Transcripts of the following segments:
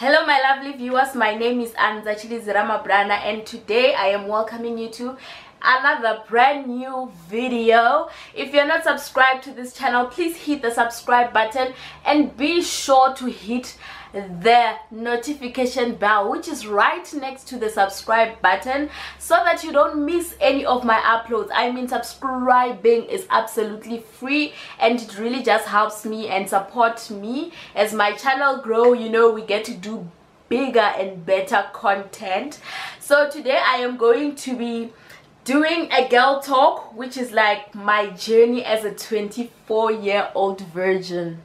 Hello my lovely viewers, my name is ANZA-Tshilidz Ramabulana, and today I am welcoming you to another brand new video. If you're not subscribed to this channel, please hit the subscribe button and be sure to hit the notification bell, which is right next to the subscribe button, so that you don't miss any of my uploads. I mean, subscribing is absolutely free and it really just helps me and support me as my channel grow. You know, we get to do bigger and better content. So today I am going to be doing a girl talk, which is like my journey as a 24-year-old virgin.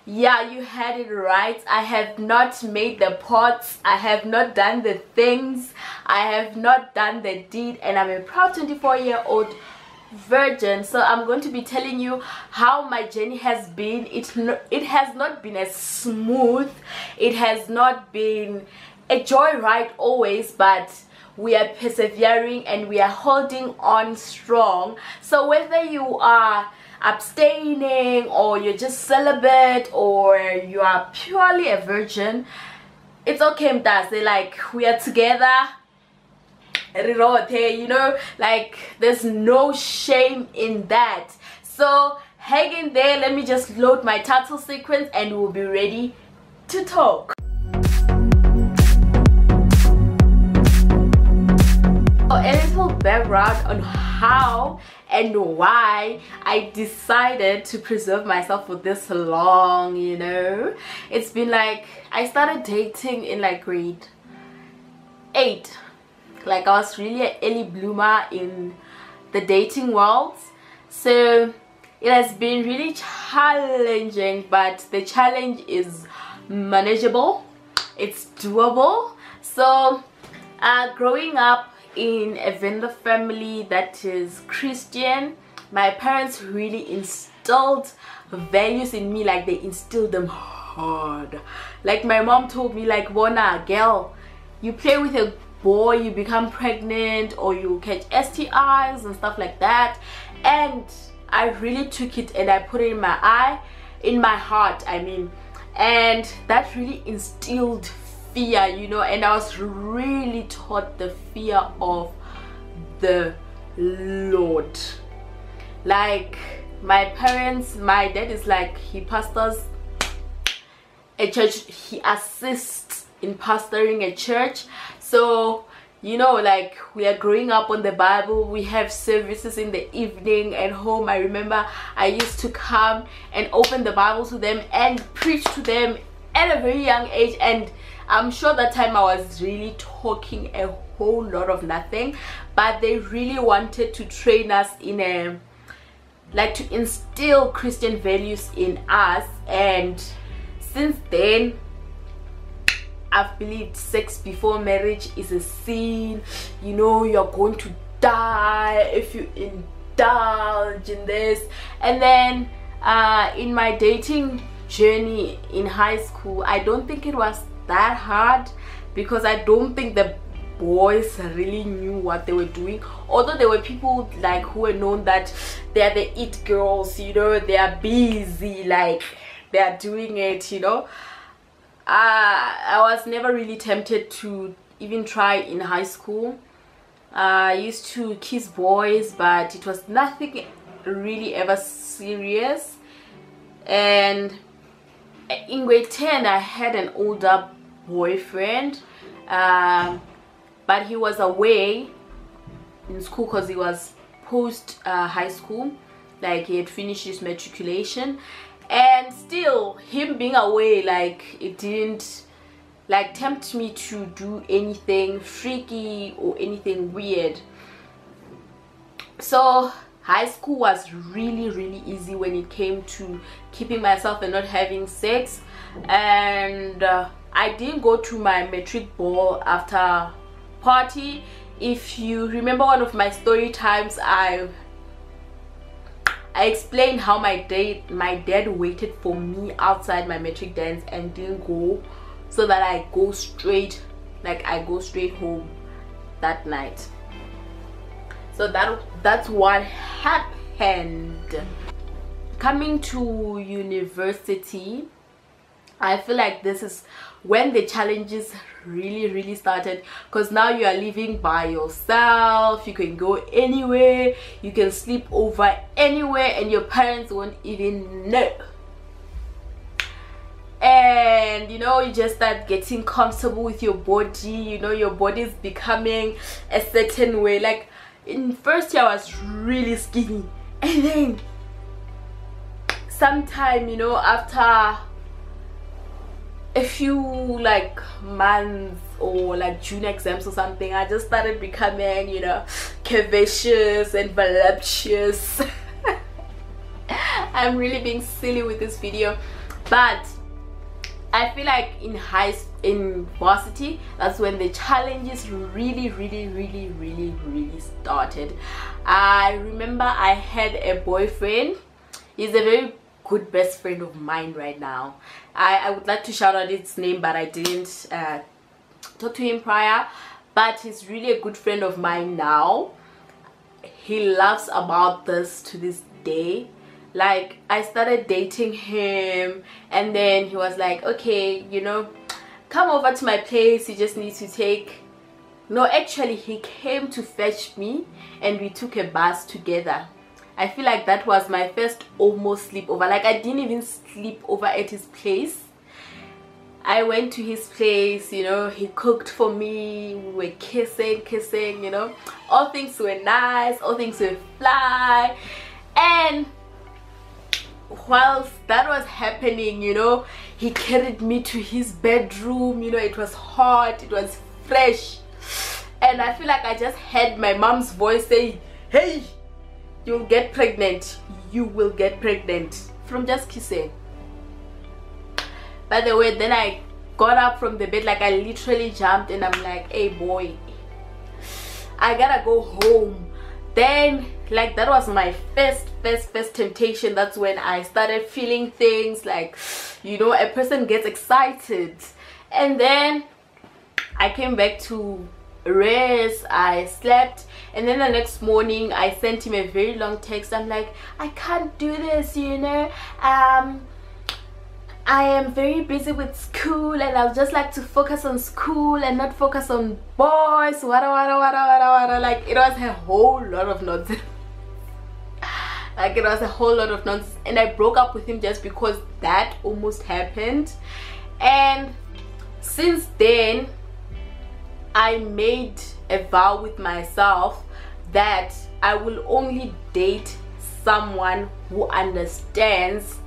Yeah, you had it right. I have not made the pots, I have not done the things, I have not done the deed, and I'm a proud 24-year-old virgin. So I'm going to be telling you how my journey has been. It has not been as smooth, it has not been a joyride always, but we are persevering and we are holding on strong. So whether you are abstaining or you're just celibate or you are purely a virgin, it's okay, mtase. Like, we are together, you know, like there's no shame in that. So hang in there, let me just load my title sequence and we'll be ready to talk. A little background on how and why I decided to preserve myself for this long. You know, it's been like, I started dating in like grade 8. Like, I was really an early bloomer in the dating world, so it has been really challenging, but the challenge is manageable, it's doable. So growing up in a vendor family that is Christian, my parents really instilled values in me. Like, they instilled them hard. Like, my mom told me, like, Bona, girl, you play with a boy, you become pregnant or you catch STIs and stuff like that. And I really took it and I put it in my heart, I mean, and that really instilled fear, you know. And I was really taught the fear of the Lord. Like, my parents, my dad is like, he pastors a church, he assists in pastoring a church. So, you know, like, we are growing up on the Bible, we have services in the evening at home. I remember I used to come and open the Bible to them and preach to them at a very young age, and I'm sure that time I was really talking a whole lot of nothing, but they really wanted to train us in a, like, to instill Christian values in us. And since then, I've believed sex before marriage is a sin. You know, you're going to die if you indulge in this. And then in my dating journey in high school, I don't think it was that hard, because I don't think the boys really knew what they were doing. Although there were people like who were known that they are the it girls, you know, they are busy, like they are doing it, you know. I was never really tempted to even try in high school. I used to kiss boys, but it was nothing really ever serious. And in grade 10 I had an older boyfriend, but he was away in school because he was post high school, like he had finished his matriculation. And still, him being away, like, it didn't like tempt me to do anything freaky or anything weird. So high school was really easy when it came to keeping myself and not having sex. And I didn't go to my matric ball after party. If you remember one of my story times, I explained how my dad waited for me outside my matric dance and didn't go, so that I go straight home that night. So that's what happened. Coming to university, I feel like this is when the challenges really started, because now you are living by yourself. You can go anywhere, you can sleep over anywhere, and your parents won't even know. And you know, you just start getting comfortable with your body. You know, your body is becoming a certain way. Like in first year I was really skinny, and then sometime, you know, after a few like months or like junior exams or something, I just started becoming, you know, curvaceous and voluptuous. I'm really being silly with this video, but I feel like in varsity, that's when the challenges really started. I remember I had a boyfriend. He's a very good best friend of mine right now. I would like to shout out his name, but I didn't talk to him prior. But he's really a good friend of mine now. He laughs about this to this day. Like, I started dating him, and then he was like, okay, you know, come over to my place, you just need to take... No, actually he came to fetch me and we took a bus together. I feel like that was my first almost sleepover. Like, I didn't even sleep over at his place. I went to his place, you know, he cooked for me, we were kissing, you know. All things were nice, all things were fly. And whilst that was happening, you know, he carried me to his bedroom. You know, it was hot, it was fresh. And I feel like I just heard my mom's voice say, hey, you'll get pregnant, you will get pregnant, from just kissing. By the way, then I got up from the bed, like I literally jumped, and I'm like, hey boy, I gotta go home. Then, like, that was my first temptation. That's when I started feeling things like, you know, a person gets excited. And then I came back to rest, I slept, and then the next morning I sent him a very long text. I'm like, I can't do this, you know, I am very busy with school, and I would just like to focus on school and not focus on boys, wada. Like, it was a whole lot of nonsense. Like, it was a whole lot of nonsense, and I broke up with him just because that almost happened. And since then I made a vow with myself that I will only date someone who understands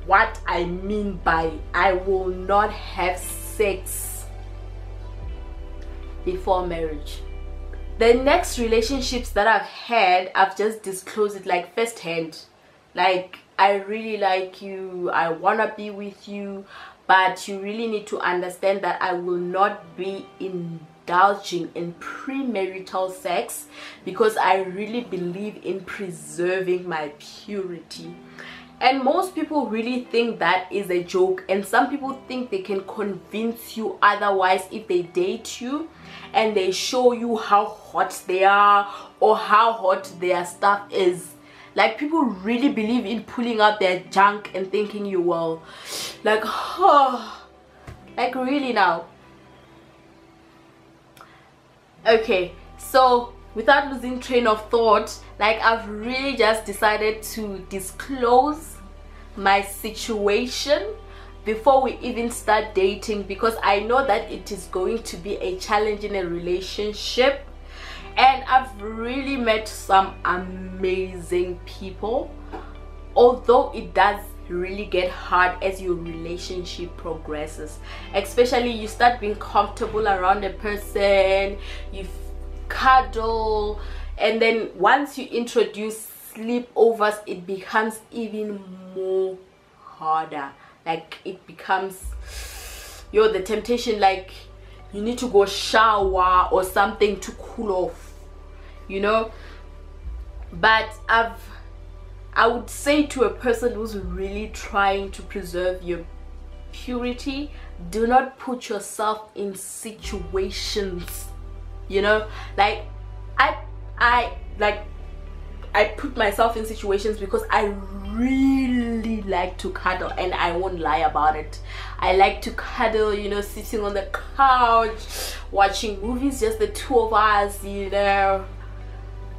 what I mean by I will not have sex before marriage. The next relationships that I've had, I've just disclosed it like firsthand. Like, I really like you, I wanna be with you, but you really need to understand that I will not be indulging in premarital sex, because I really believe in preserving my purity. And most people really think that is a joke, and some people think they can convince you otherwise if they date you and they show you how hot they are or how hot their stuff is. Like, people really believe in pulling out their junk and thinking you will, like, oh, like, really now? Okay, so without losing train of thought, like, I've really just decided to disclose my situation before we even start dating, because I know that it is going to be a challenge in a relationship. And I've really met some amazing people, although it does really get hard as your relationship progresses. Especially, you start being comfortable around a person, you cuddle, and then once you introduce sleepovers, it becomes even more harder. Like, it becomes, yo, the temptation, like, you need to go shower or something to cool off, you know. But I would say to a person who's really trying to preserve your purity, do not put yourself in situations, you know. Like, I put myself in situations because I really like to cuddle, and I won't lie about it. I like to cuddle, you know, sitting on the couch watching movies, just the two of us, you know,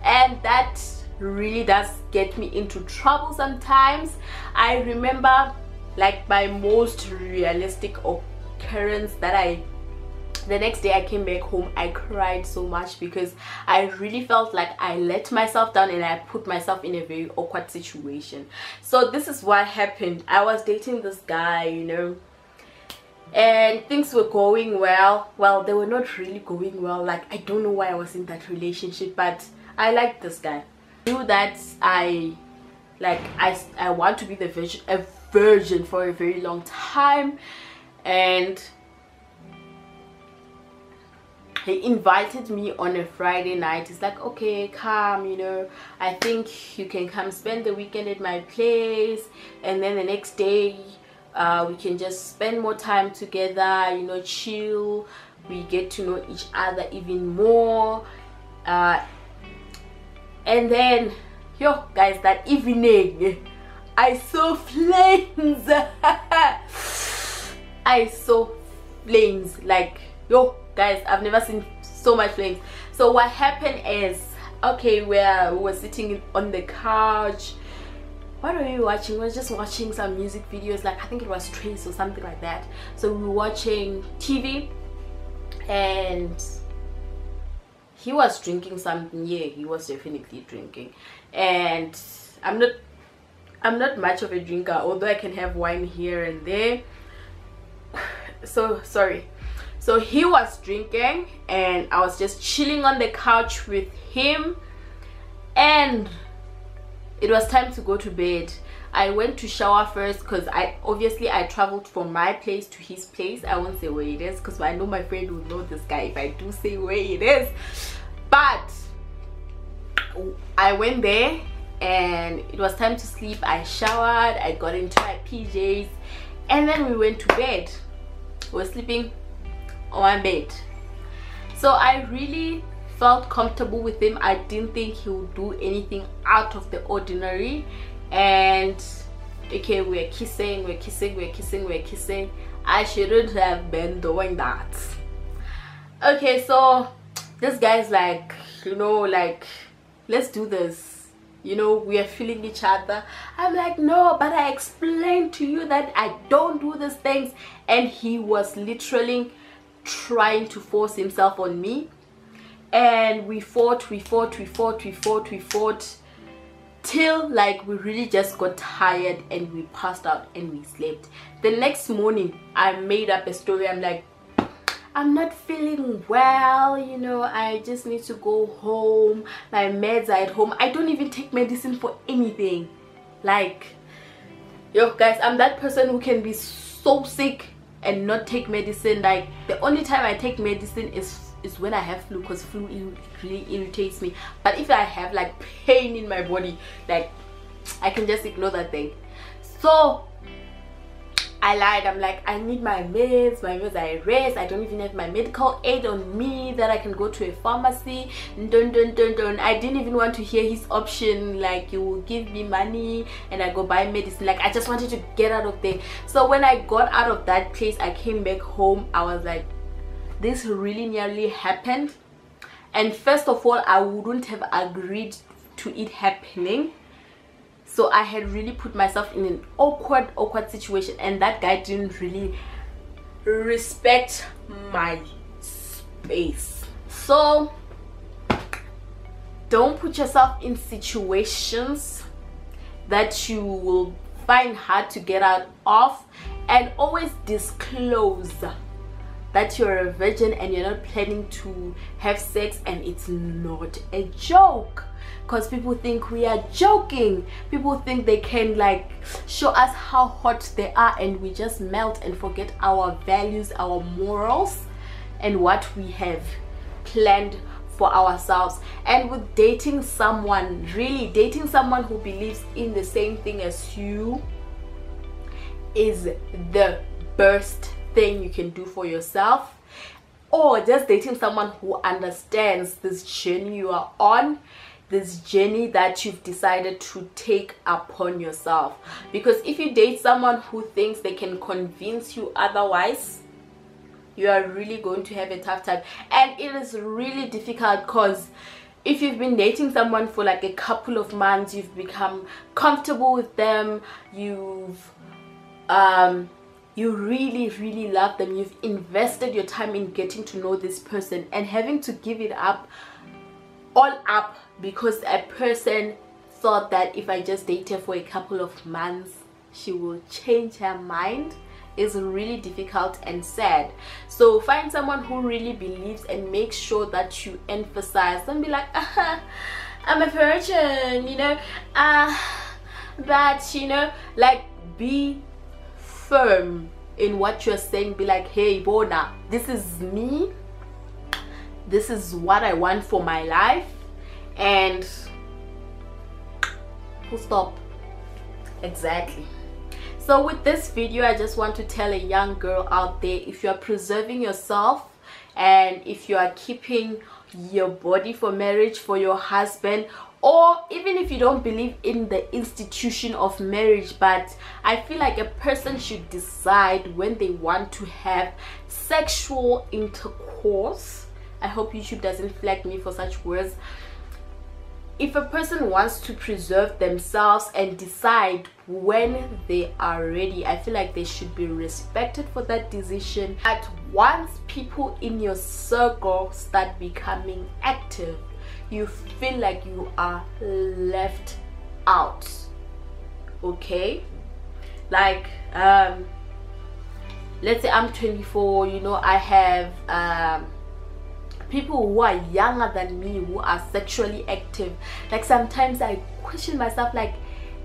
and that really does get me into trouble sometimes. I remember, like, my most realistic occurrence that the next day I came back home, I cried so much because I really felt like I let myself down and I put myself in a very awkward situation. So this is what happened. I was dating this guy, you know, and things were going well. Well, they were not really going well. Like, I don't know why I was in that relationship, but I liked this guy. I knew that I want to be a virgin for a very long time, and he invited me on a Friday night. He's like, okay, come, you know, I think you can come spend the weekend at my place, and then the next day we can just spend more time together, you know, chill, we get to know each other even more. And then, yo guys, that evening I saw flames. I saw flames, like, yo guys, I've never seen so much flames. So what happened is, okay, we were sitting on the couch. What were we watching? We were just watching some music videos, like I think it was Trace or something like that. So we were watching TV, and he was drinking something. Yeah, he was definitely drinking, and I'm not much of a drinker, although I can have wine here and there. So sorry. So he was drinking and I was just chilling on the couch with him, and it was time to go to bed. I went to shower first because I traveled from my place to his place. I won't say where it is because I know my friend will know this guy if I do say where it is. But I went there and it was time to sleep. I showered, I got into my PJs, and then we went to bed. We were sleeping on my bed. So I really felt comfortable with him. I didn't think he would do anything out of the ordinary. And okay, we're kissing. I shouldn't have been doing that. Okay, so this guy's like, you know, like, let's do this, you know, we are feeling each other. I'm like, no, but I explained to you that I don't do these things. And he was literally trying to force himself on me, and we fought till like we really just got tired and we passed out and we slept. The next morning I made up a story. I'm like, I'm not feeling well, you know, I just need to go home, my meds are at home. I don't even take medicine for anything. Like, yo guys, I'm that person who can be so sick and not take medicine. Like, the only time I take medicine is when I have flu, because flu really irritates me. But if I have like pain in my body, like, I can just ignore that thing. So I lied. I'm like, I need my meds are erased. I don't even have my medical aid on me that I can go to a pharmacy. Don't. I didn't even want to hear his option, like, you will give me money and I go buy medicine. Like, I just wanted to get out of there. So when I got out of that place, I came back home. I was like, this really nearly happened. And first of all, I wouldn't have agreed to it happening. So I had really put myself in an awkward situation, and that guy didn't really respect my space. So don't put yourself in situations that you will find hard to get out of, and always disclose that you're a virgin and you're not planning to have sex, and it's not a joke. Because people think we are joking. People think they can like show us how hot they are, and we just melt and forget our values, our morals, and what we have planned for ourselves. And with dating someone, really dating someone who believes in the same thing as you, is the best thing you can do for yourself. Or just dating someone who understands this journey you are on this journey that you've decided to take upon yourself. Because if you date someone who thinks they can convince you otherwise, you are really going to have a tough time. And it is really difficult, because if you've been dating someone for like a couple of months, you've become comfortable with them, you really love them, you've invested your time in getting to know this person, and having to give it up, all up, because a person thought that if I just date her for a couple of months, she will change her mind, is really difficult and sad. So find someone who really believes, and make sure that you emphasize. Don't be like, I'm a virgin, you know, but you know, like, be firm in what you're saying. Be like, hey Bona, this is me, this is what I want for my life, and full stop. Exactly. So with this video, I just want to tell a young girl out there, if you are preserving yourself, and if you are keeping your body for marriage for your husband, or even if you don't believe in the institution of marriage, but I feel like a person should decide when they want to have sexual intercourse. I hope YouTube doesn't flag me for such words. If a person wants to preserve themselves and decide when they are ready, I feel like they should be respected for that decision. But once people in your circle start becoming active, you feel like you are left out. Okay, like let's say I'm 24, you know, I have people who are younger than me who are sexually active. Like, sometimes I question myself, like,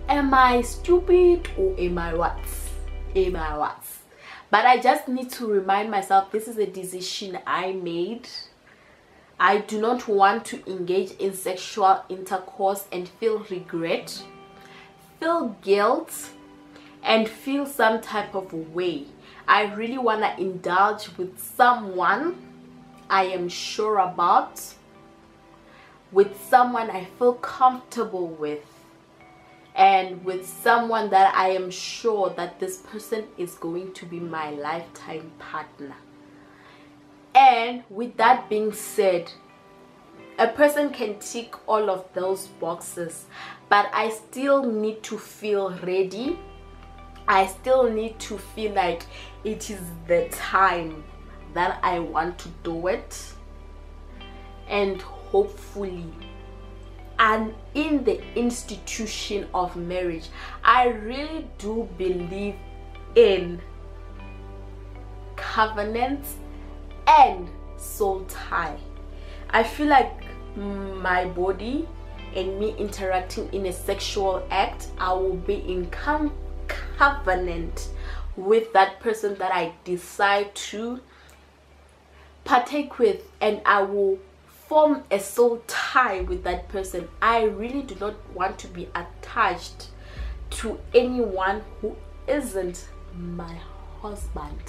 am I stupid or am I what? But I just need to remind myself, this is a decision I made. I do not want to engage in sexual intercourse and feel regret, feel guilt, and feel some type of way. I really want to indulge with someone I am sure about, with someone I feel comfortable with, and with someone that I am sure that this person is going to be my lifetime partner. And with that being said, a person can tick all of those boxes, but I still need to feel ready. I still need to feel like it is the time that I want to do it, and hopefully, and in the institution of marriage, I really do believe in covenants and soul tie. I feel like my body and me interacting in a sexual act, I will be in covenant with that person that I decide to partake with, and I will form a soul tie with that person. I really do not want to be attached to anyone who isn't my husband.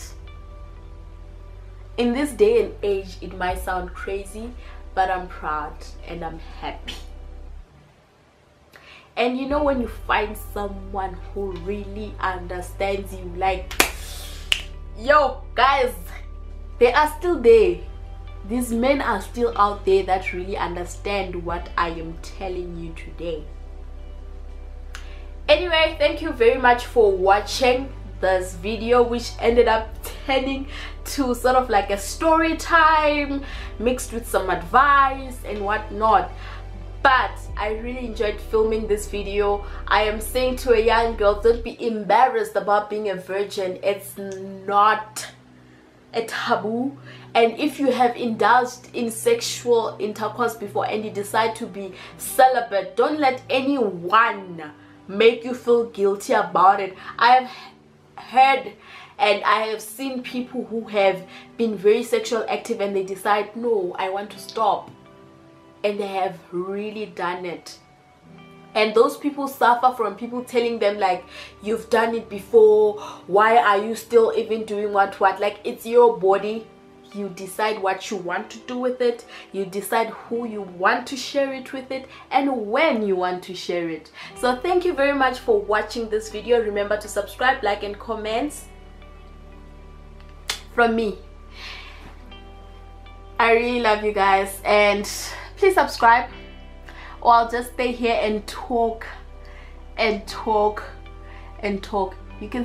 In this day and age, it might sound crazy, but I'm proud and I'm happy. And you know, when you find someone who really understands you, like, yo guys, they are still there. These men are still out there that really understand what I am telling you today. Anyway, thank you very much for watching this video, which ended up turning to sort of like a story time mixed with some advice and whatnot. But I really enjoyed filming this video. I am saying to a young girl, don't be embarrassed about being a virgin. It's not a taboo. And if you have indulged in sexual intercourse before and you decide to be celibate, don't let anyone make you feel guilty about it. I have heard and I have seen people who have been very sexual active and they decide, no, I want to stop, and they have really done it. And those people suffer from people telling them, like, you've done it before, why are you still even doing what? Like, it's your body, You decide what you want to do with it. You decide who you want to share it with it and when you want to share it. So thank you very much for watching this video. Remember to subscribe, like, and comment. From me, I really love you guys, and please subscribe, or I'll just stay here and talk and talk and talk. You can